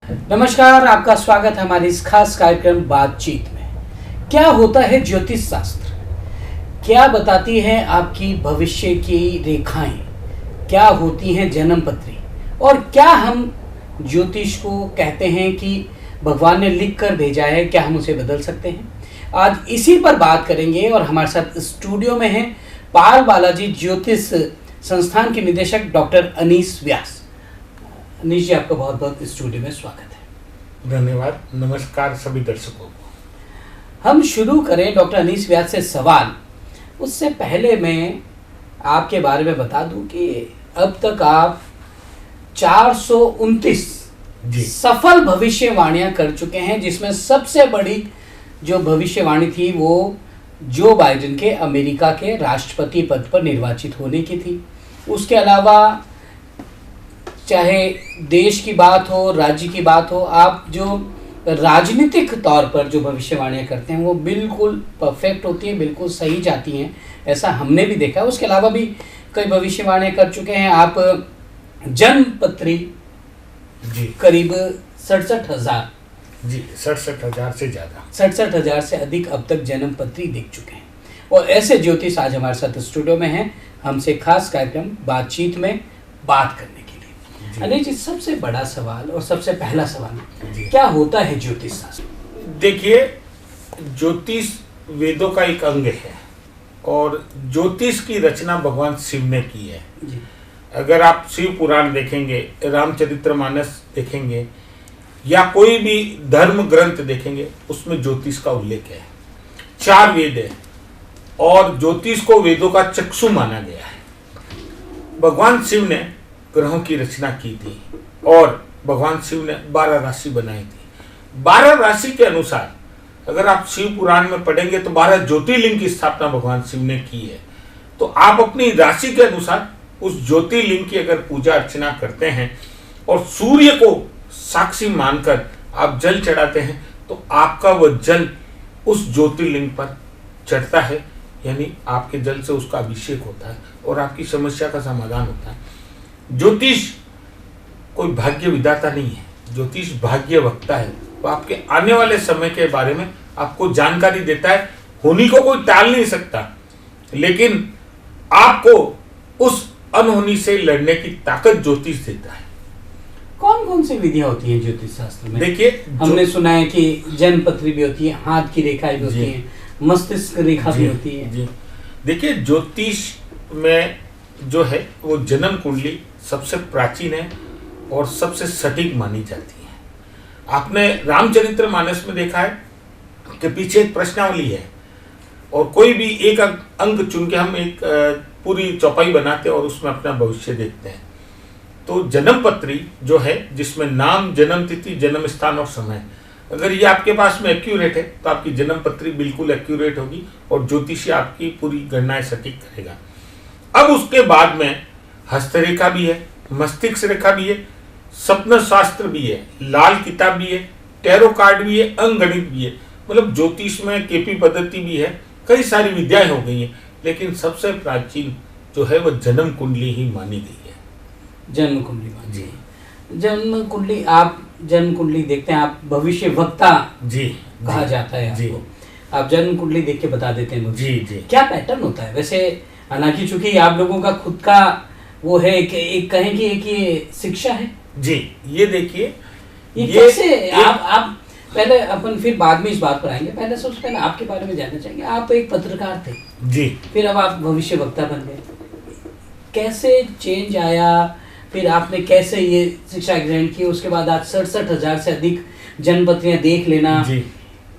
नमस्कार, आपका स्वागत है हमारे इस खास कार्यक्रम बातचीत में। क्या होता है ज्योतिष शास्त्र? क्या बताती है आपकी भविष्य की रेखाएं? क्या होती हैं जन्म पत्री? और क्या हम ज्योतिष को कहते हैं कि भगवान ने लिख कर भेजा है, क्या हम उसे बदल सकते हैं? आज इसी पर बात करेंगे और हमारे साथ स्टूडियो में हैं पाल बालाजी ज्योतिष संस्थान के निदेशक डॉक्टर अनीस व्यास। अनीश जी, आपका बहुत बहुत स्टूडियो में स्वागत है। धन्यवाद। नमस्कार सभी दर्शकों को। हम शुरू करें डॉक्टर अनीस व्यास से सवाल। उससे पहले मैं आपके बारे में बता दूं कि अब तक आप 429 सफल भविष्यवाणियां कर चुके हैं, जिसमें सबसे बड़ी जो भविष्यवाणी थी वो जो बाइडेन के अमेरिका के राष्ट्रपति पद पर निर्वाचित होने की थी। उसके अलावा चाहे देश की बात हो, राज्य की बात हो, आप जो राजनीतिक तौर पर जो भविष्यवाणियां करते हैं वो बिल्कुल परफेक्ट होती हैं, बिल्कुल सही जाती हैं, ऐसा हमने भी देखा है। उसके अलावा भी कई भविष्यवाणियां कर चुके हैं आप। जन्म पत्री जी करीब 67,000 जी 67,000 से ज़्यादा, 67,000 से अधिक अब तक जन्म पत्री देख चुके हैं। और ऐसे ज्योतिष आज हमारे साथ स्टूडियो में हैं, हमसे खास कार्यक्रम बातचीत में बात करने के लिए। अनिल जी, सबसे बड़ा सवाल और सबसे पहला सवाल, क्या होता है ज्योतिष शास्त्र? देखिए, ज्योतिष वेदों का एक अंग है और ज्योतिष की रचना भगवान शिव ने की है। जी। अगर आप शिव पुराण देखेंगे, रामचरितमानस देखेंगे या कोई भी धर्म ग्रंथ देखेंगे, उसमें ज्योतिष का उल्लेख है। 4 वेद है और ज्योतिष को वेदों का चक्षु माना गया है। भगवान शिव ने ग्रहों की रचना की थी और भगवान शिव ने 12 राशि बनाई थी। 12 राशि के अनुसार अगर आप शिव पुराण में पढ़ेंगे तो 12 ज्योतिर्लिंग की स्थापना भगवान शिव ने की है। तो आप अपनी राशि के अनुसार उस ज्योतिर्लिंग की अगर पूजा अर्चना करते हैं और सूर्य को साक्षी मानकर आप जल चढ़ाते हैं तो आपका वह जल उस ज्योतिर्लिंग पर चढ़ता है, यानी आपके जल से उसका अभिषेक होता है और आपकी समस्या का समाधान होता है। ज्योतिष कोई भाग्य विधाता नहीं है, ज्योतिष भाग्य वक्ता है। वो आपके आने वाले समय के बारे में आपको जानकारी देता है। होनी को कोई टाल नहीं सकता, लेकिन आपको उस अनहोनी से लड़ने की ताकत ज्योतिष देता है। कौन कौन सी विधियां होती हैं ज्योतिष शास्त्र में? देखिए, हमने सुना है कि जन्म पत्री भी होती है, हाथ की रेखाएं भी होती हैं, मस्तिष्क रेखा भी होती है। जी देखिए, ज्योतिष में जो है वो जन्म कुंडली सबसे प्राचीन है और सबसे सटीक मानी जाती है। आपने रामचरितमानस में देखा है कि पीछे एक प्रश्नावली है और कोई भी एक अंग चुन के हम एक पूरी चौपाई बनाते हैं और उसमें अपना भविष्य देखते हैं। तो जन्म पत्री जो है, जिसमें नाम, जन्म तिथि, जन्म स्थान और समय, अगर ये आपके पास में एक्यूरेट है तो आपकी जन्म पत्री बिल्कुल एक्यूरेट होगी और ज्योतिषी आपकी पूरी गणनाएं सटीक करेगा। अब उसके बाद में हस्तरेखा भी है, मस्तिष्क रेखा भी है, सपन शास्त्र भी है, लाल किताब भी है, टैरो कार्ड भी है, अंकगणित भी है। मतलब ज्योतिष में केपी पद्धति भी है, कई सारी विद्याएं हो गई हैं, लेकिन सबसे प्राचीन जो है वो जन्म कुंडली ही मानी गई है। जन्म कुंडली मानी जी। जन्म कुंडली, आप जन्म कुंडली देखते हैं, आप भविष्य वक्ता जी कहा जाता है जी। आपको। आप जन्म कुंडली देख के बता देते हैं जी जी। क्या पैटर्न होता है वैसे? हालांकि चूंकि आप लोगों का खुद का वो है कि एक कहें कि एक ये शिक्षा है जी। ये देखिए, ये कैसे आप पहले अपन फिर बाद में इस बात पर आएंगे। पहले सबसे पहले आपके बारे में जानना चाहेंगे। आप एक पत्रकार थे जी, फिर अब आप भविष्य वक्ता बन गए, कैसे चेंज आया? फिर आपने कैसे ये शिक्षा ग्रहण की? उसके बाद आज 67,000 से अधिक जन्मपत्रियां देख लेना जी,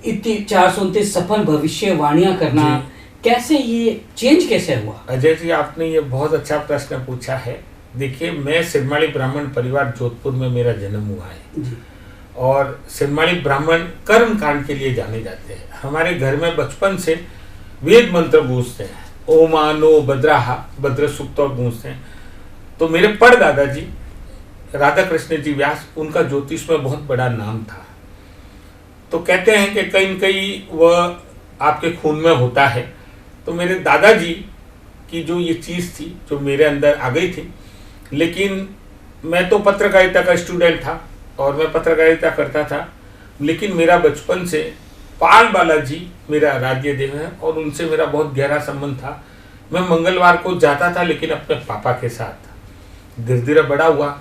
इतनी 429 सफल भविष्यवाणियां करना, कैसे ये चेंज कैसे हुआ? अजय जी, आपने ये बहुत अच्छा प्रश्न पूछा है। देखिए, मैं सिरमाली ब्राह्मण परिवार जोधपुर में मेरा जन्म हुआ है जी। और सिरमाली ब्राह्मण कर्म कांड के लिए जाने जाते हैं। हमारे घर में बचपन से वेद मंत्र गूंजते हैं, ओमा नो भद्राहा, भद्र सूक्त और गूंजते हैं। तो मेरे परदादा जी राधा कृष्ण जी व्यास, उनका ज्योतिष में बहुत बड़ा नाम था। तो कहते हैं कि कहीं न कहीं वह आपके खून में होता है। तो मेरे दादाजी की जो ये चीज़ थी जो मेरे अंदर आ गई थी, लेकिन मैं तो पत्रकारिता का स्टूडेंट था और मैं पत्रकारिता करता था, लेकिन मेरा बचपन से पाल बालाजी मेरा आराध्य देव है और उनसे मेरा बहुत गहरा संबंध था। मैं मंगलवार को जाता था, लेकिन अपने पापा के साथ। धीरे धीरे बड़ा हुआ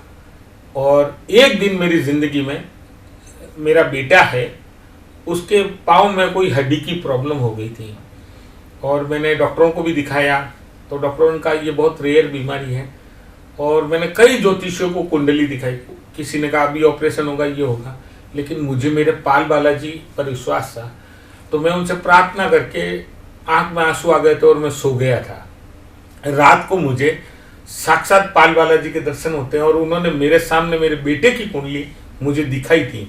और एक दिन मेरी ज़िंदगी में मेरा बेटा है, उसके पाँव में कोई हड्डी की प्रॉब्लम हो गई थी और मैंने डॉक्टरों को भी दिखाया, तो डॉक्टरों ने कहा ये बहुत रेयर बीमारी है। और मैंने कई ज्योतिषियों को कुंडली दिखाई, किसी ने कहा अभी ऑपरेशन होगा, ये होगा, लेकिन मुझे मेरे पाल बालाजी पर विश्वास था। तो मैं उनसे प्रार्थना करके आंख में आंसू आ गए थे और मैं सो गया था। रात को मुझे साक्षात पाल बालाजी के दर्शन होते हैं और उन्होंने मेरे सामने मेरे बेटे की कुंडली मुझे दिखाई थी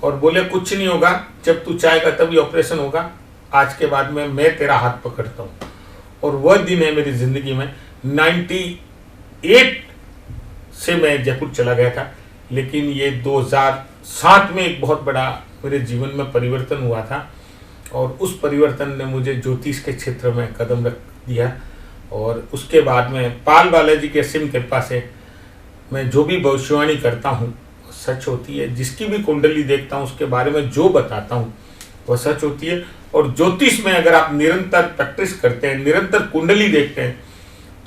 और बोले कुछ नहीं होगा, जब तू चाहेगा तभी ऑपरेशन होगा, आज के बाद में मैं तेरा हाथ पकड़ता हूँ। और वह दिन है मेरी ज़िंदगी में। 98 से मैं जयपुर चला गया था, लेकिन ये 2007 में एक बहुत बड़ा मेरे जीवन में परिवर्तन हुआ था और उस परिवर्तन ने मुझे ज्योतिष के क्षेत्र में कदम रख दिया। और उसके बाद में पाल बालाजी के असीम कृपा से मैं जो भी भविष्यवाणी करता हूँ सच होती है। जिसकी भी कुंडली देखता हूँ उसके बारे में जो बताता हूँ वह सच होती है। और ज्योतिष में अगर आप निरंतर प्रैक्टिस करते हैं, निरंतर कुंडली देखते हैं,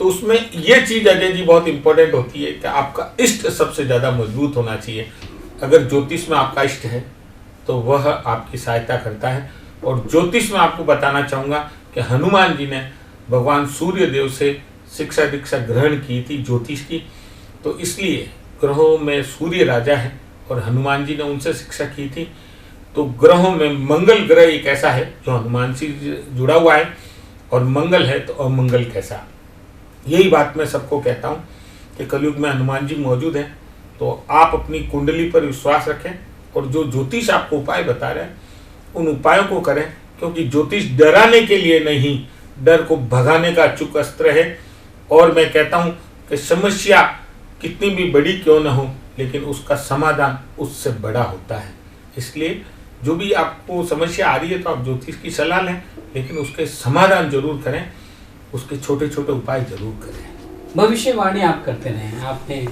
तो उसमें यह चीज़ अजय जी बहुत इंपॉर्टेंट होती है कि आपका इष्ट सबसे ज़्यादा मजबूत होना चाहिए। अगर ज्योतिष में आपका इष्ट है तो वह आपकी सहायता करता है। और ज्योतिष में आपको बताना चाहूँगा कि हनुमान जी ने भगवान सूर्य देव से शिक्षा दीक्षा ग्रहण की थी ज्योतिष की, तो इसलिए ग्रहों में सूर्य राजा है और हनुमान जी ने उनसे शिक्षा की थी। तो ग्रहों में मंगल ग्रह एक ऐसा है जो हनुमान से जुड़ा हुआ है, और मंगल है तो अमंगल कैसा। यही बात मैं सबको कहता हूँ कि कलयुग में हनुमान जी मौजूद हैं, तो आप अपनी कुंडली पर विश्वास रखें और जो ज्योतिष आपको उपाय बता रहे हैं उन उपायों को करें, क्योंकि ज्योतिष डराने के लिए नहीं, डर को भगाने का अचूक अस्त्र है। और मैं कहता हूँ कि समस्या कितनी भी बड़ी क्यों न हो, लेकिन उसका समाधान उससे बड़ा होता है। इसलिए जो भी आपको समस्या आ रही है तो आप ज्योतिष की सलाह लें, लेकिन उसके समाधान जरूर करें, उसके छोटे छोटे उपाय जरूर करें। भविष्यवाणी आप करते रहे हैं, आपने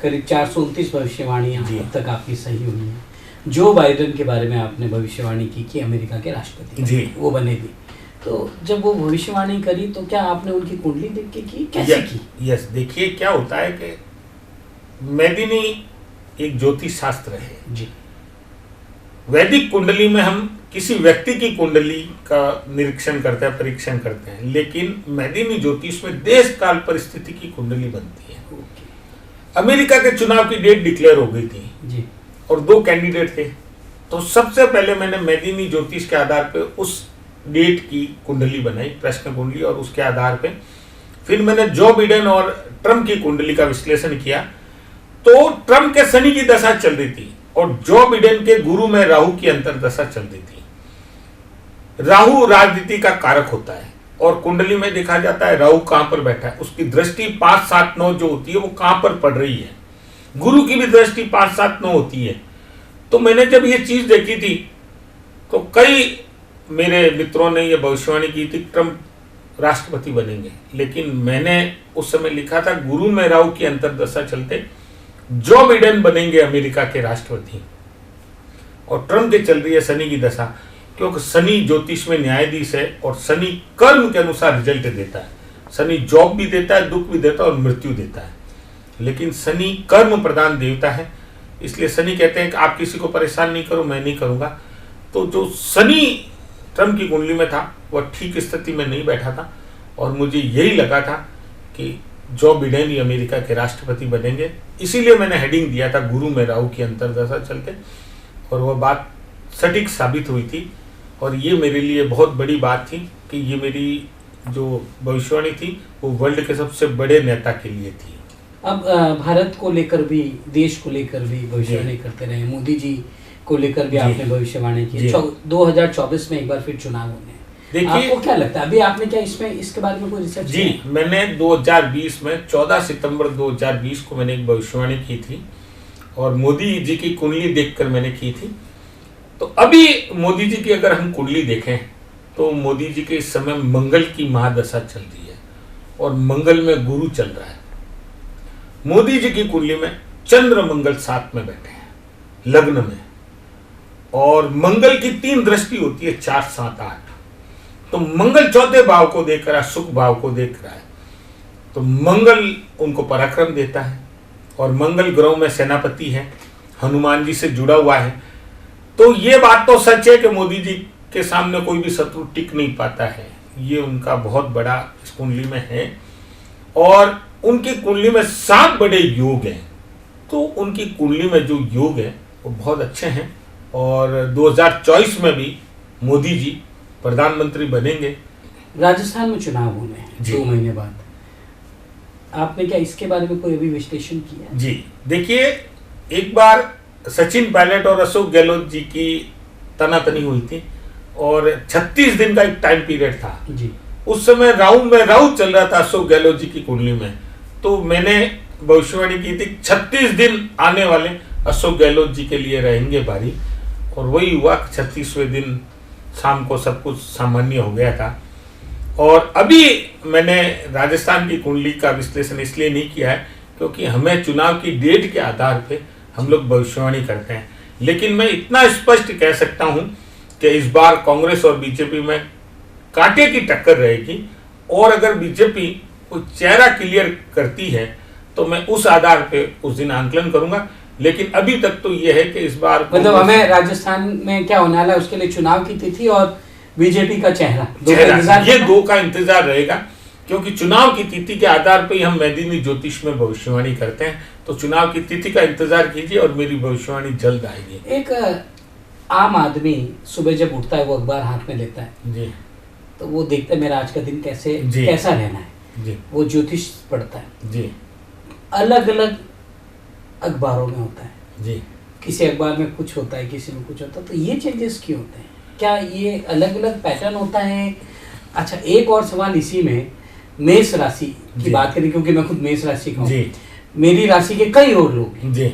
करीब 429 भविष्यवाणियाँ अब तक आपकी सही हुई हैं। जो बाइडेन के बारे में आपने भविष्यवाणी की कि अमेरिका के राष्ट्रपति जी वो बनेगी, तो जब वो भविष्यवाणी करी तो क्या आपने उनकी कुंडली देख के की, कैसे की? यस, देखिए क्या होता है कि मेदिनी एक ज्योतिष शास्त्र है जी। वैदिक कुंडली में हम किसी व्यक्ति की कुंडली का निरीक्षण करते हैं, परीक्षण करते हैं, लेकिन मेदिनी ज्योतिष में देश काल परिस्थिति की कुंडली बनती है। अमेरिका के चुनाव की डेट डिक्लेयर हो गई थी जी, और 2 कैंडिडेट थे, तो सबसे पहले मैंने मेदिनी ज्योतिष के आधार पे उस डेट की कुंडली बनाई, प्रश्न कुंडली, और उसके आधार पे फिर मैंने जो बिडेन और ट्रम्प की कुंडली का विश्लेषण किया। तो ट्रम्प के शनि की दशा चल रही थी और जो बिडेन के गुरु में राहु की अंतरदशा चल रही थी। राहु राजनीति का कारक होता है और कुंडली में देखा जाता है राहु कहां पर बैठा है, उसकी दृष्टि 5, 7, 9 जो होती है वो कहां पर पड़ रही है। गुरु की भी दृष्टि 5, 7, 9 होती है। तो मैंने जब ये चीज देखी थी तो कई मेरे मित्रों ने ये भविष्यवाणी की थी ट्रम्प राष्ट्रपति बनेंगे, लेकिन मैंने उस समय लिखा था गुरु में राहु की अंतरदशा चलते जो बिडेन बनेंगे अमेरिका के राष्ट्रपति, और ट्रम्प के चल रही है शनि की दशा, क्योंकि शनि ज्योतिष में न्यायाधीश है और शनि कर्म के अनुसार रिजल्ट देता है। शनि जॉब भी देता है, दुख भी देता है और मृत्यु देता है, लेकिन शनि कर्म प्रदान देवता है। इसलिए शनि कहते हैं कि आप किसी को परेशान नहीं करो, मैं नहीं करूंगा। तो जो शनि ट्रम्प की कुंडली में था वह ठीक स्थिति में नहीं बैठा था और मुझे यही लगा था कि जो बिडेन ही अमेरिका के राष्ट्रपति बनेंगे। इसीलिए मैंने हेडिंग दिया था गुरु में राहु की अंतरदशा चलते, और वह बात सटीक साबित हुई थी। और ये मेरे लिए बहुत बड़ी बात थी कि ये मेरी जो भविष्यवाणी थी वो वर्ल्ड के सबसे बड़े नेता के लिए थी। अब भारत को लेकर भी, देश को लेकर भी भविष्यवाणी करते रहे, मोदी जी को लेकर भी आपने भविष्यवाणी की। 2024 में एक बार फिर चुनाव होने, देखिए आपको क्या लगता है? अभी आपने क्या इसके बारे में कोई रिसर्च जी किया? मैंने 2020 में 14 सितंबर 2020 को मैंने एक भविष्यवाणी की थी और मोदी जी की कुंडली देखकर मैंने की थी। तो अभी मोदी जी की अगर हम कुंडली देखें तो मोदी जी के इस समय मंगल की महादशा चल रही है और मंगल में गुरु चल रहा है। मोदी जी की कुंडली में चंद्र मंगल साथ में बैठे हैं लग्न में, और मंगल की 3 दृष्टि होती है, 4, 7, 8। तो मंगल चौथे भाव को देख रहा है, सुख भाव को देख रहा है, तो मंगल उनको पराक्रम देता है। और मंगल ग्रह में सेनापति है, हनुमान जी से जुड़ा हुआ है। तो ये बात तो सच है कि मोदी जी के सामने कोई भी शत्रु टिक नहीं पाता है, ये उनका बहुत बड़ा इस कुंडली में है। और उनकी कुंडली में 7 बड़े योग हैं, तो उनकी कुंडली में जो योग है वो बहुत अच्छे हैं। और 2024 में भी मोदी जी प्रधानमंत्री बनेंगे। राजस्थान में चुनाव होने हैं जी। 2 महीने बाद, आपने क्या इसके बारे में कोई अभी विश्लेषण किया? जी देखिए, एक बार सचिन पायलट और अशोक गहलोत जी की तनातनी हुई थी, और 36 दिन का एक टाइम पीरियड था जी। उस समय राउंड में राउंड चल रहा था अशोक गहलोत जी की कुंडली में। तो मैंने भविष्यवाणी की थी 36 दिन आने वाले अशोक गहलोत जी के लिए रहेंगे भारी, और वही हुआ। 36वें दिन शाम को सब कुछ सामान्य हो गया था। और अभी मैंने राजस्थान की कुंडली का विश्लेषण इसलिए नहीं किया है क्योंकि हमें चुनाव की डेट के आधार पे हम लोग भविष्यवाणी करते हैं। लेकिन मैं इतना स्पष्ट कह सकता हूं कि इस बार कांग्रेस और बीजेपी में कांटे की टक्कर रहेगी, और अगर बीजेपी कोई चेहरा क्लियर करती है तो मैं उस आधार पे उस दिन आंकलन करूंगा। लेकिन अभी तक तो यह है कि इस बार मतलब हमें राजस्थान में क्या होने वाला है उसके लिए चुनाव की तिथि और बीजेपी का चेहरा, ये 2 का इंतजार रहेगा, क्योंकि चुनाव की तिथि के आधार पर ही हम मैदिनी ज्योतिष में भविष्यवाणी करते हैं। तो चुनाव की तिथि का इंतजार कीजिए और मेरी भविष्यवाणी जल्द आएगी। एक आम आदमी सुबह जब उठता है वो अखबार हाथ में लेता है जी, तो वो देखता है मेरा आज का दिन कैसा रहना है जी, वो ज्योतिष पढ़ता है जी, अलग अलग अखबारों में होता है जी। किसी अखबार में कुछ होता है किसी में कुछ होता है, तो ये चेंजेस क्यों होते हैं? क्या ये अलग अलग पैटर्न होता है? अच्छा, एक और सवाल इसी में, मेष राशि की बात करें क्योंकि मैं खुद मेष राशि का हूँ, मेरी राशि के कई और लोग हैं जी।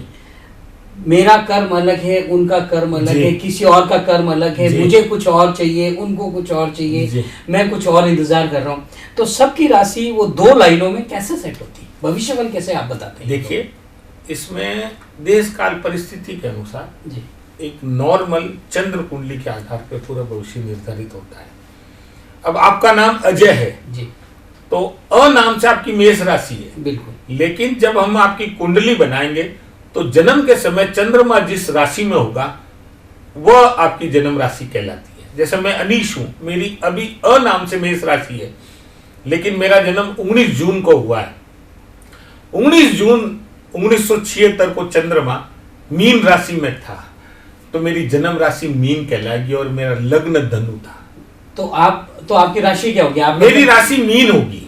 मेरा कर्म अलग है, उनका कर्म अलग है, किसी और का कर्म अलग है, मुझे कुछ और चाहिए, उनको कुछ और चाहिए, मैं कुछ और इंतजार कर रहा हूँ। तो सबकी राशि वो 2 लाइनों में कैसे सेट होती है? भविष्यवाणी कैसे आप बताते हैं? देखिए, इसमें देश काल परिस्थिति के अनुसार जी एक नॉर्मल चंद्र कुंडली के आधार पर पूरा भविष्य निर्धारित होता है। अब आपका नाम अजय है जी, तो अ नाम से आपकी मेष राशि है बिल्कुल। लेकिन जब हम आपकी कुंडली बनाएंगे तो जन्म के समय चंद्रमा जिस राशि में होगा वह आपकी जन्म राशि कहलाती है। जैसे मैं अनीश हूं, मेरी अभी अ नाम से मेष राशि है, लेकिन मेरा जन्म 19 जून को हुआ है। 19 जून 1976 को चंद्रमा मीन राशि में था, तो मेरी जन्म राशि मीन कहलाएगी और मेरा लग्न धनु था। तो आपकी राशि क्या होगी? मेरी राशि मीन होगी।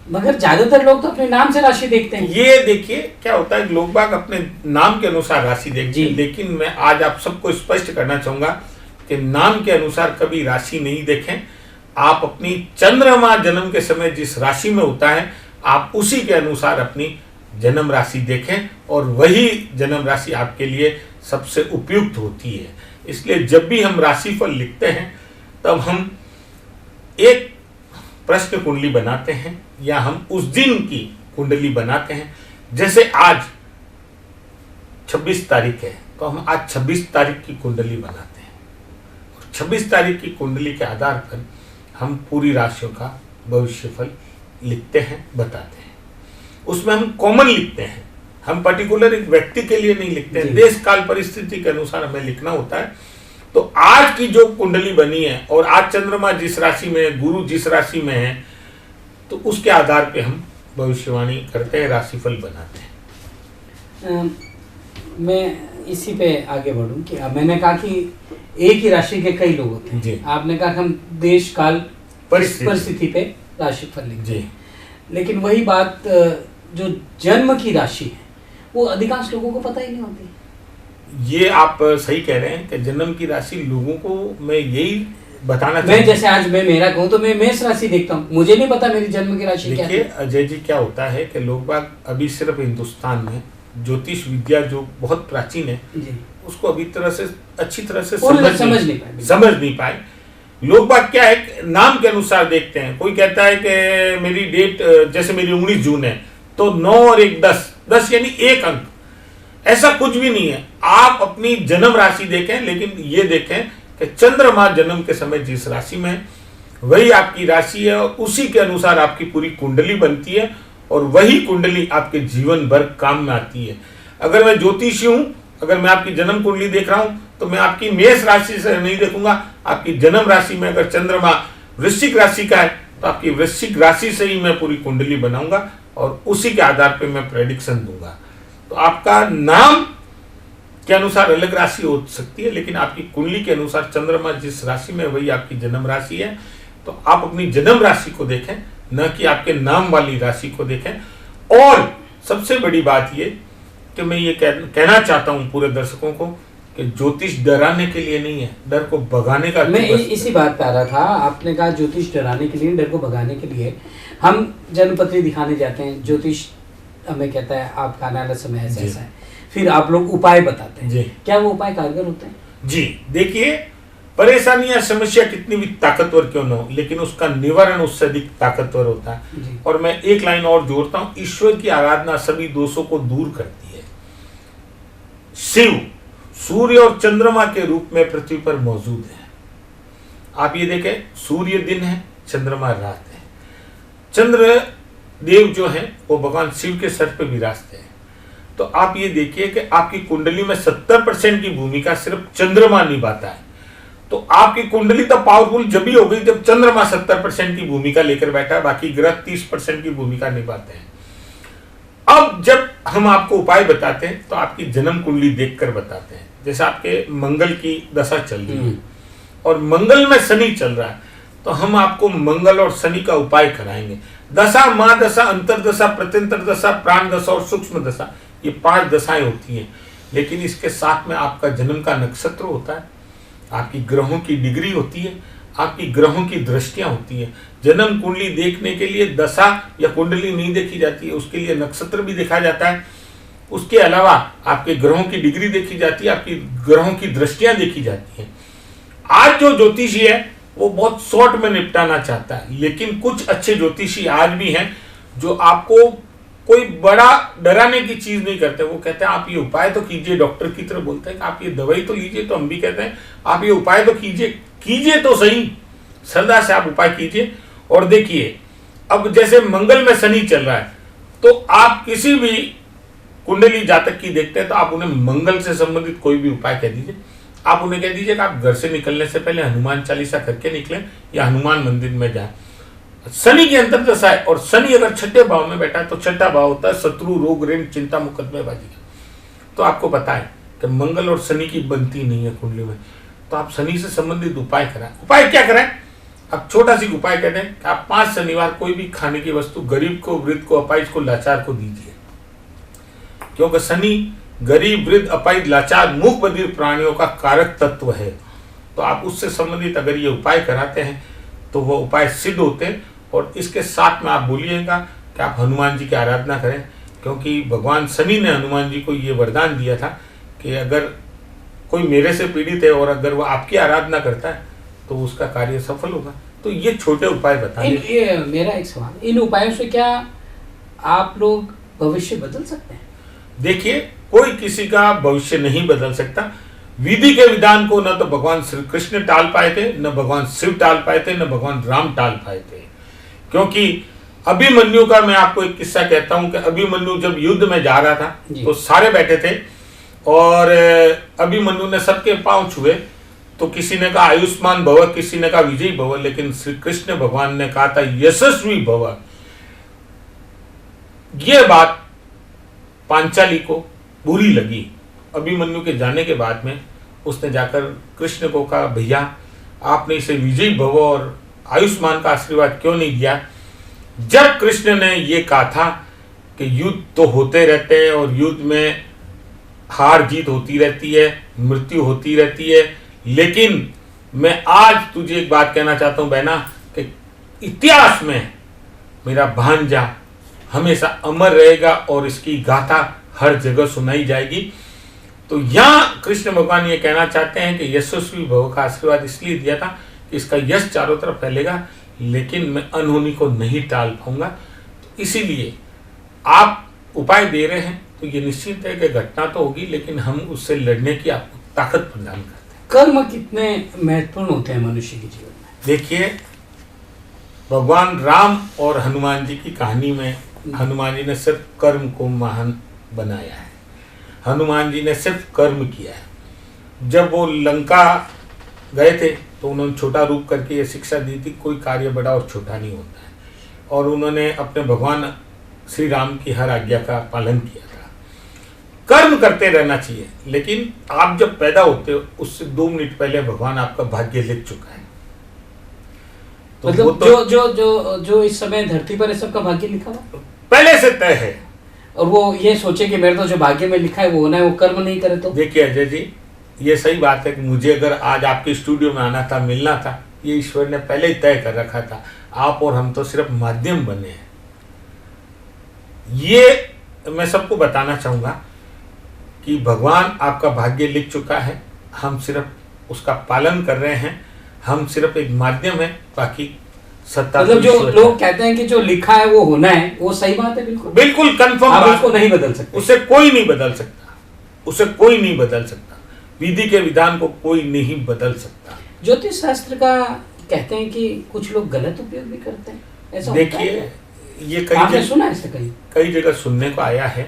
मगर ज्यादातर लोग तो अपने नाम से राशि देखते हैं। ये देखिए क्या होता है, लोग बाग अपने नाम के अनुसार राशि देखते हैं, लेकिन मैं आज आप सबको स्पष्ट करना चाहूंगा कि नाम के अनुसार कभी राशि नहीं देखें। आप अपनी चंद्रमा जन्म के समय जिस राशि में होता है आप उसी के अनुसार अपनी जन्म राशि देखें, और वही जन्म राशि आपके लिए सबसे उपयुक्त होती है। इसलिए जब भी हम राशिफल लिखते हैं तब हम एक प्रश्न कुंडली बनाते हैं या हम उस दिन की कुंडली बनाते हैं। जैसे आज 26 तारीख है तो हम आज 26 तारीख की कुंडली बनाते हैं, और 26 तारीख की कुंडली के आधार पर हम पूरी राशियों का भविष्यफल लिखते हैं, बताते हैं। उसमें हम कॉमन लिखते हैं, हम पर्टिकुलर एक व्यक्ति के लिए नहीं लिखते हैं, देश काल परिस्थिति के अनुसार हमें लिखना होता है। तो आज की जो कुंडली बनी है और आज चंद्रमा जिस राशि में है, गुरु जिस राशि में है, तो उसके आधार पे हम भविष्यवाणी करते हैं, राशिफल बनाते हैं। मैं इसी पे आगे बढ़ूं कि मैंने कहा कि एक ही राशि के कई लोग होते हैं, आपने कहा कि हम देश काल परिस्थिति पे राशिफल लिखते हैं, लेकिन वही बात जो जन्म की राशि है वो अधिकांश लोगों को पता ही नहीं होती। ये आप सही कह रहे हैं कि जन्म की राशि लोगों को, मैं यही बताना मैं जैसे आज मैं मेरा कहूँ तो मैं मेष राशि देखता हूँ, मुझे नहीं पता मेरी जन्म की राशि क्या है। देखिए अजय जी, क्या होता है कि लोग बाग अभी सिर्फ हिंदुस्तान में ज्योतिष विद्या जो बहुत प्राचीन है उसको अभी अच्छी तरह से समझ नहीं पाए। लोग बाग क्या है, नाम के अनुसार देखते हैं। कोई कहता है कि मेरी डेट, जैसे मेरी 19 जून है तो 9 और 1 10 यानी 1 अंक, ऐसा कुछ भी नहीं है। आप अपनी जन्म राशि देखें, लेकिन ये देखें कि चंद्रमा जन्म के समय जिस राशि में है वही आपकी राशि है और उसी के अनुसार आपकी पूरी कुंडली बनती है और वही कुंडली आपके जीवन भर काम में आती है। अगर मैं ज्योतिषी हूं, अगर मैं आपकी जन्म कुंडली देख रहा हूं तो मैं आपकी मेष राशि से नहीं देखूंगा। आपकी जन्म राशि में अगर चंद्रमा वृश्चिक राशि का है तो आपकी वृश्चिक राशि से ही मैं पूरी कुंडली बनाऊंगा और उसी के आधार पर मैं प्रेडिक्शन दूंगा। तो आपका नाम के अनुसार अलग राशि हो सकती है, लेकिन आपकी कुंडली के अनुसार चंद्रमा जिस राशि में वही आपकी जन्म राशि है। तो आप अपनी जन्म राशि को देखें, न कि आपके नाम वाली राशि को देखें। और सबसे बड़ी बात ये कि मैं ये कहना चाहता हूं पूरे दर्शकों को कि ज्योतिष डराने के लिए नहीं है, डर को भगाने का। मैं इसी बात पे आ रहा था। आपने कहा ज्योतिष डराने के लिए, डर को भगाने के लिए। हम जन्मपत्री दिखाने जाते हैं, ज्योतिष हमें कहता है आपका आने वाला समय ऐसा ऐसा है, फिर आप लोग उपाय बताते हैं। क्या वो उपाय कारगर होते हैं? जी देखिए, परेशानी या समस्या कितनी भी ताकतवर क्यों न हो, लेकिन उसका निवारण उससे अधिक ताकतवर होता है। और मैं एक लाइन और जोड़ता हूं, ईश्वर की आराधना सभी दोषों को दूर करती है। शिव सूर्य और चंद्रमा के रूप में पृथ्वी पर मौजूद है। आप ये देखें, सूर्य दिन है, चंद्रमा रात है। चंद्र देव जो है वो भगवान शिव के सर पे विराजते हैं। तो आप ये देखिए कि आपकी कुंडली में 70% की भूमिका सिर्फ चंद्रमा निभाता है। तो आपकी कुंडली तो पावरफुल जब भी हो गई जब चंद्रमा 70% की भूमिका लेकर बैठा है, बाकी ग्रह 30% की भूमिका निभाते हैं। अब जब हम आपको उपाय बताते हैं तो आपकी जन्म कुंडली देखकर बताते हैं। जैसे आपके मंगल की दशा चल रही है और मंगल में शनि चल रहा है, तो हम आपको मंगल और शनि का उपाय कराएंगे। दशा, महादशा, अंतरदशा, प्रत्यंतर दशा, प्राण दशा और सूक्ष्म दशा, ये 5 दशाएं होती हैं। लेकिन इसके साथ में आपका जन्म का नक्षत्र होता है, आपकी ग्रहों की डिग्री होती है, आपकी ग्रहों की दृष्टियां होती है। जन्म कुंडली देखने के लिए दशा या कुंडली नहीं देखी जाती है, उसके लिए नक्षत्र भी देखा जाता है। उसके अलावा आपके ग्रहों की डिग्री देखी जाती है, आपकी ग्रहों की दृष्टियां देखी जाती हैं। आज जो ज्योतिषी है वो बहुत शॉर्ट में निपटाना चाहता है, लेकिन कुछ अच्छे ज्योतिषी आज भी हैं जो आपको कोई बड़ा डराने की चीज नहीं करते। वो कहते हैं आप ये उपाय तो कीजिए, डॉक्टर की तरह बोलते हैं कि आप ये दवाई तो लीजिए, तो हम भी कहते हैं आप ये उपाय तो कीजिए तो सही, श्रद्धा से आप उपाय कीजिए। और देखिए, अब जैसे मंगल में शनि चल रहा है तो आप किसी भी कुंडली जातक की देखते हैं तो आप उन्हें मंगल से संबंधित कोई भी उपाय कह दीजिए। आप उन्हें कह दीजिए कि आप घर से निकलने से पहले हनुमान चालीसा करके निकलें या हनुमान मंदिर में जाएं। शनि की अंतर्दशा है और शनि अगर छठे भाव में बैठा है तो छठा भाव होता है शत्रु, रोग, ऋण, चिंता, मुकदमेबाजी का। तो आपको पता है कि मंगल और शनि की बनती नहीं है कुंडली में, तो आप शनि से संबंधित उपाय कराएं। उपाय क्या कराएं? आप छोटा सी उपाय कहते हैं कि आप 5 शनिवार कोई भी खाने की वस्तु गरीब को, वृद्ध को, अपाहिज को, लाचार को दीजिए। क्योंकि शनि गरीब, वृद्ध, अपाहिज, लाचार, मूक बधिर प्राणियों का कारक तत्व है। तो आप उससे संबंधित अगर ये उपाय कराते हैं तो वो उपाय सिद्ध होते हैं। और इसके साथ में आप बोलिएगा कि आप हनुमान जी की आराधना करें, क्योंकि भगवान शनि ने हनुमान जी को ये वरदान दिया था कि अगर कोई मेरे से पीड़ित है और अगर वो आपकी आराधना करता है तो उसका कार्य सफल होगा। तो ये छोटे उपाय बताइए। मेरा एक सवाल, इन उपायों से क्या आप लोग भविष्य बदल सकते हैं? देखिए, कोई किसी का भविष्य नहीं बदल सकता। विधि के विधान को न तो भगवान श्री कृष्ण टाल पाए थे, न भगवान शिव टाल पाए थे, न भगवान राम टाल पाए थे। क्योंकि अभिमन्यु का मैं आपको एक किस्सा कहता हूं कि अभिमन्यु जब युद्ध में जा रहा था तो सारे बैठे थे और अभिमन्यु ने सबके पांव छुए। तो किसी ने कहा आयुष्मान भव, किसी ने कहा विजयी भव, लेकिन श्री कृष्ण भगवान ने कहा था यशस्वी भव। यह बात पांचाली को बुरी लगी। अभिमन्यु के जाने के बाद में उसने जाकर कृष्ण को कहा, भैया आपने इसे विजयी भव और आयुष्मान का आशीर्वाद क्यों नहीं दिया? जब कृष्ण ने ये कहा था कि युद्ध तो होते रहते हैं और युद्ध में हार जीत होती रहती है, मृत्यु होती रहती है, लेकिन मैं आज तुझे एक बात कहना चाहता हूं बहना कि इतिहास में मेरा भांजा हमेशा अमर रहेगा और इसकी गाथा हर जगह सुनाई जाएगी। तो यहां कृष्ण भगवान ये कहना चाहते हैं कि यशस्वी भव का आशीर्वाद इसलिए दिया था कि इसका यश चारों तरफ फैलेगा, लेकिन मैं अनहोनी को नहीं टाल पाऊंगा। तो इसीलिए आप उपाय दे रहे हैं तो ये निश्चित है कि घटना तो होगी, लेकिन हम उससे लड़ने की आपको ताकत प्रदान करते हैं। कर्म कितने महत्वपूर्ण होते हैं मनुष्य के जीवन में? देखिए, भगवान राम और हनुमान जी की कहानी में हनुमान जी ने सिर्फ कर्म को महान बनाया है। हनुमान जी ने सिर्फ कर्म किया है। जब वो लंका गए थे तो उन्होंने छोटा रूप करके ये शिक्षा दी थी, कोई कार्य बड़ा और छोटा नहीं होता है, और उन्होंने अपने भगवान श्री राम की हर आज्ञा का पालन किया था। कर्म करते रहना चाहिए, लेकिन आप जब पैदा होते हो उससे 2 मिनट पहले भगवान आपका भाग्य लिख चुका है। तो मतलब तो जो इस समय धरती पर है सबका भाग्य लिखा हुआ पहले से तय है, और वो ये सोचे कि मेरे तो जो भाग्य में लिखा है वो होना है, वो कर्म नहीं करे तो? देखिए अजय जी, ये सही बात है कि मुझे अगर आज आपके स्टूडियो में आना था, मिलना था, ये ईश्वर ने पहले ही तय कर रखा था। आप और हम तो सिर्फ माध्यम बने हैं। ये मैं सबको बताना चाहूँगा कि भगवान आपका भाग्य लिख चुका है, हम सिर्फ उसका पालन कर रहे हैं। हम सिर्फ एक माध्यम है, बाकी सत्ता मतलब जो लोग कहते हैं कि जो लिखा है वो होना है, वो सही बात है? बिल्कुल बिल्कुल कंफर्म आप बात। उसको नहीं बदल सकते, उसे कोई नहीं बदल सकता, उसे कोई नहीं बदल सकता, विधि के विधान को कोई नहीं बदल सकता। ज्योतिष शास्त्र का कहते हैं कि कुछ लोग गलत उपयोग भी करते हैं, ऐसा होता है? देखिए, ये आपने सुना है ऐसा कई जगह सुनने को आया है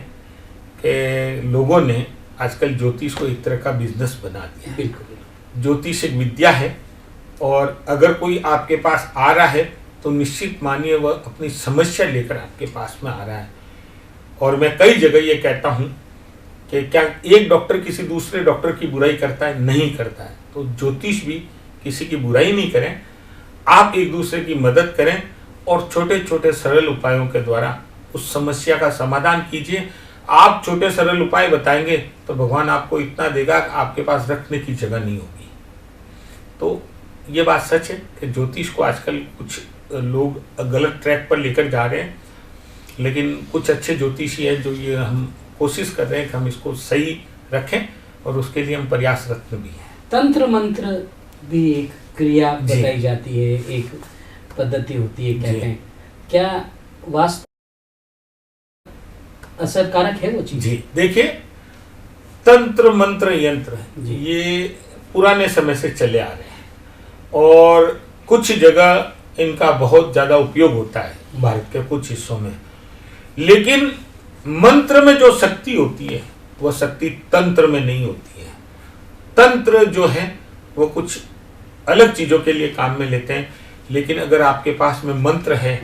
कि लोगों ने आजकल ज्योतिष को एक तरह का बिजनेस बना दिया। बिल्कुल। ज्योतिष एक विद्या है, और अगर कोई आपके पास आ रहा है तो निश्चित मानिए वह अपनी समस्या लेकर आपके पास में आ रहा है। और मैं कई जगह ये कहता हूँ कि क्या एक डॉक्टर किसी दूसरे डॉक्टर की बुराई करता है? नहीं करता है। तो ज्योतिष भी किसी की बुराई नहीं करें, आप एक दूसरे की मदद करें और छोटे छोटे सरल उपायों के द्वारा उस समस्या का समाधान कीजिए। आप छोटे सरल उपाय बताएंगे तो भगवान आपको इतना देगा कि आपके पास रखने की जगह नहीं होगी। तो ये बात सच है कि ज्योतिष को आजकल कुछ लोग गलत ट्रैक पर लेकर जा रहे हैं, लेकिन कुछ अच्छे ज्योतिषी हैं जो ये हम कोशिश कर रहे हैं कि हम इसको सही रखें, और उसके लिए हम प्रयासरत भी हैं। तंत्र मंत्र भी एक क्रिया बताई जाती है, एक पद्धति होती है, कहते हैं, क्या वास्तव असरकारक है वो चीज? जी देखिए, तंत्र मंत्र यंत्र ये पुराने समय से चले आ रहे हैं, और कुछ जगह इनका बहुत ज्यादा उपयोग होता है भारत के कुछ हिस्सों में, लेकिन मंत्र में जो शक्ति होती है वह शक्ति तंत्र में नहीं होती है। तंत्र जो है वो कुछ अलग चीजों के लिए काम में लेते हैं, लेकिन अगर आपके पास में मंत्र है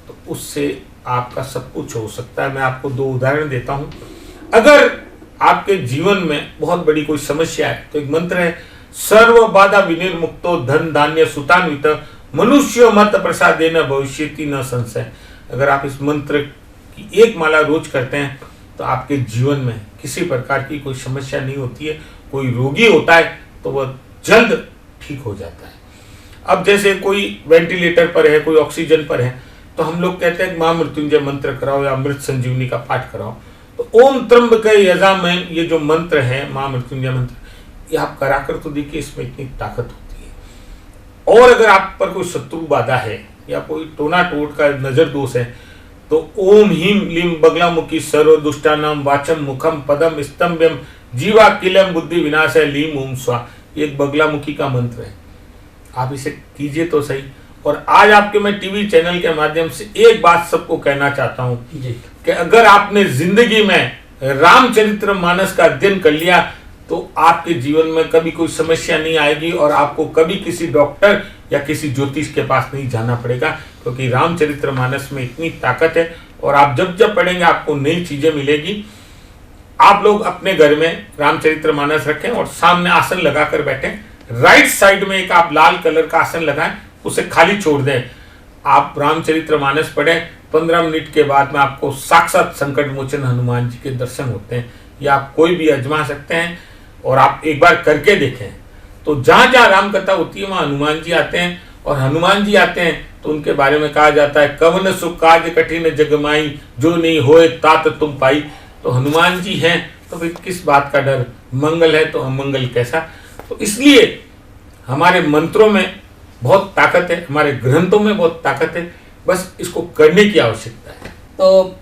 तो उससे आपका सब कुछ हो सकता है। मैं आपको 2 उदाहरण देता हूं। अगर आपके जीवन में बहुत बड़ी कोई समस्या है तो एक मंत्र है, सर्व बाधा विनिर्मुक्तो धन धान्य सुतान्वित मनुष्य मत प्रसादेन भविष्यति न संशय। अगर आप इस मंत्र की एक माला रोज करते हैं तो आपके जीवन में किसी प्रकार की कोई समस्या नहीं होती है। कोई रोगी होता है तो वह जल्द ठीक हो जाता है। अब जैसे कोई वेंटिलेटर पर है, कोई ऑक्सीजन पर है, तो हम लोग कहते हैं महामृत्युंजय मंत्र कराओ या अमृत संजीवनी का पाठ कराओ। तो ओम त्र्यंबके यजामहे, ये जो मंत्र है महामृत्युंजय मंत्र, ये आप कराकर तो देखिए, इसमें इतनी ताकत होती है। और अगर आप पर कोई शत्रु बाधा है या कोई टोना टोट का नजर दोष है तो ओम हीम लीम बगलामुखी सर्व दुष्टानाम वाचम मुखम पदम स्तंभ्यम जीवा किलम बुद्धि विनाश है लीम ओम स्वा। ये एक बगलामुखी का मंत्र है, आप इसे कीजिए तो सही। और आज आपके मैं टीवी चैनल के माध्यम से एक बात सबको कहना चाहता हूं कि अगर आपने जिंदगी में रामचरितमानस का अध्ययन कर लिया तो आपके जीवन में कभी कोई समस्या नहीं आएगी, और आपको कभी किसी डॉक्टर या किसी ज्योतिष के पास नहीं जाना पड़ेगा, क्योंकि रामचरितमानस में इतनी ताकत है। और आप जब जब पढ़ेंगे आपको नई चीजें मिलेगी। आप लोग अपने घर में रामचरितमानस रखें और सामने आसन लगाकर बैठें। राइट साइड में एक आप लाल कलर का आसन लगाएं, उसे खाली छोड़ दें। आप रामचरितमानस पढ़ें, 15 मिनट के बाद में आपको साक्षात संकट मोचन हनुमान जी के दर्शन होते हैं। या आप कोई भी आजमा सकते हैं और आप एक बार करके देखें। तो जहां जहां राम कथा होती है वहां हनुमान जी आते हैं, और हनुमान जी आते हैं तो उनके बारे में कहा जाता है, कवन सुख काज कठिन जगमाई जो नहीं होए तात तुम पाई। तो हनुमान जी हैं तो फिर किस बात का डर, मंगल है तो अमंगल कैसा। तो इसलिए हमारे मंत्रों में बहुत ताकत है, हमारे ग्रंथों में बहुत ताकत है, बस इसको करने की आवश्यकता है। तो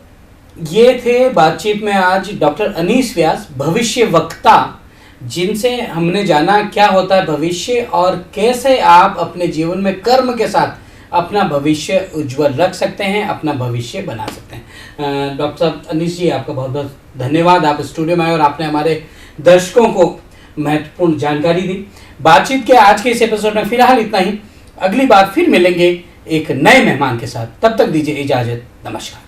ये थे बातचीत में आज डॉक्टर अनीस व्यास, भविष्य वक्ता, जिनसे हमने जाना क्या होता है भविष्य और कैसे आप अपने जीवन में कर्म के साथ अपना भविष्य उज्जवल रख सकते हैं, अपना भविष्य बना सकते हैं। डॉक्टर साहब अनीस जी, आपका बहुत बहुत धन्यवाद। आप स्टूडियो में आए और आपने हमारे दर्शकों को महत्वपूर्ण जानकारी दी। बातचीत के आज के इस एपिसोड में फिलहाल इतना ही। अगली बार फिर मिलेंगे एक नए मेहमान के साथ। तब तक दीजिए इजाजत। नमस्कार।